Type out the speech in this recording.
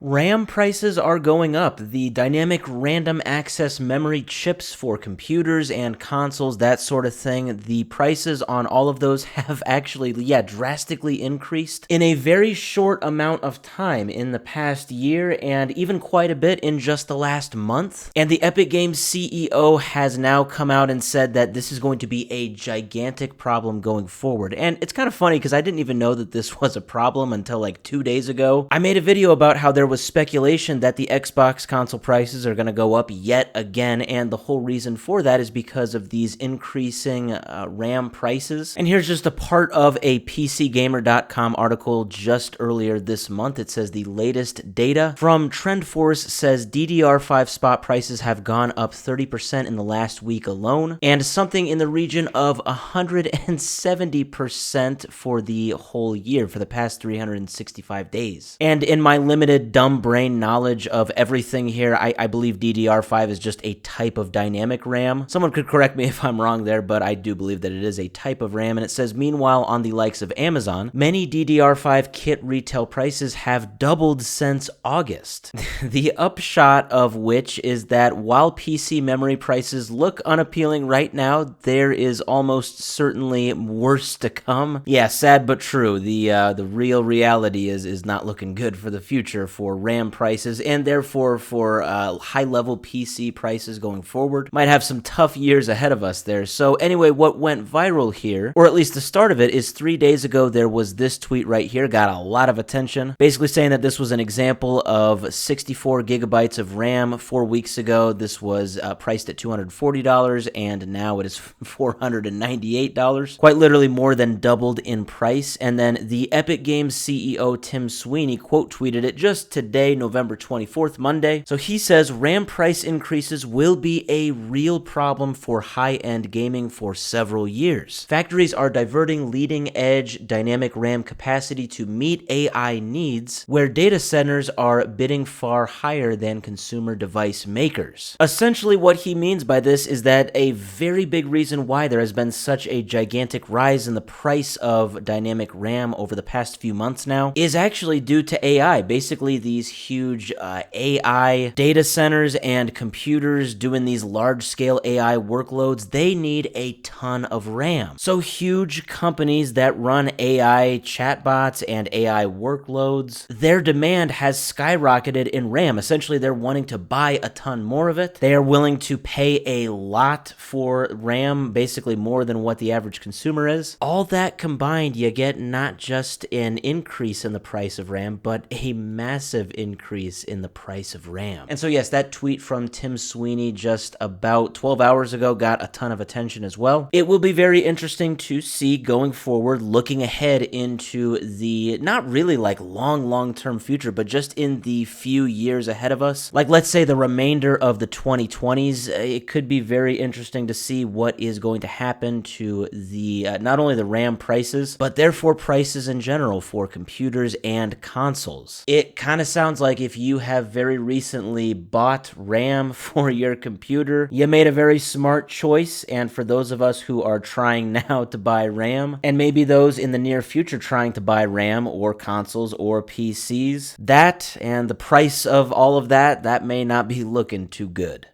RAM prices are going up. The dynamic random access memory chips for computers and consoles, that sort of thing, the prices on all of those have actually, drastically increased in a very short amount of time in the past year, and even quite a bit in just the last month. And the Epic Games CEO has now come out and said that this is going to be a gigantic problem going forward. And it's kind of funny because I didn't even know that this was a problem until like 2 days ago. I made a video about how there was speculation that the Xbox console prices are going to go up yet again, and the whole reason for that is because of these increasing RAM prices. And here's just a part of a PCGamer.com article just earlier this month. It says the latest data from TrendForce says DDR5 spot prices have gone up 30% in the last week alone, and something in the region of 170% for the whole year, for the past 365 days. And in my limited dumb brain knowledge of everything here, I believe DDR5 is just a type of dynamic RAM. Someone could correct me if I'm wrong there, but I do believe that it is a type of RAM. And it says, meanwhile, on the likes of Amazon, many DDR5 kit retail prices have doubled since August. The upshot of which is that while PC memory prices look unappealing right now, there is almost certainly worse to come. Yeah, sad but true. The real reality is not looking good for the future for RAM prices, and therefore for high-level PC prices going forward. Might have some tough years ahead of us there. So anyway, what went viral here, or at least the start of it, is 3 days ago there was this tweet right here, got a lot of attention, basically saying that this was an example of 64 gigabytes of RAM. 4 weeks ago, this was priced at $240, and now it is $498. Quite literally more than doubled in price. And then the Epic Games CEO Tim Sweeney quote tweeted it just today, November 24th, Monday. So he says RAM price increases will be a real problem for high-end gaming for several years. Factories are diverting leading-edge dynamic RAM capacity to meet AI needs, where data centers are bidding far higher than consumer device makers. Essentially, what he means by this is that a very big reason why there has been such a gigantic rise in the price of dynamic RAM over the past few months now is actually due to AI. Basically, these huge AI data centers and computers doing these large-scale AI workloads, they need a ton of RAM. So huge companies that run AI chatbots and AI workloads, their demand has skyrocketed in RAM. Essentially, they're wanting to buy a ton more of it. They are willing to pay a lot for RAM, basically more than what the average consumer is. All that combined, you get not just an increase in the price of RAM, but a massive increase in the price of RAM. And so yes, that tweet from Tim Sweeney just about 12 hours ago got a ton of attention as well. It will be very interesting to see going forward, looking ahead into the, not really like long-term future, but just in the few years ahead of us. Like, let's say the remainder of the 2020s, it could be very interesting to see what is going to happen to the, not only the RAM prices, but therefore prices in general for computers and consoles. It kind of sounds like if you have very recently bought RAM for your computer, you made a very smart choice. And for those of us who are trying now to buy RAM, and maybe those in the near future trying to buy RAM or consoles or PCs, that and the price of all of that, that may not be looking too good.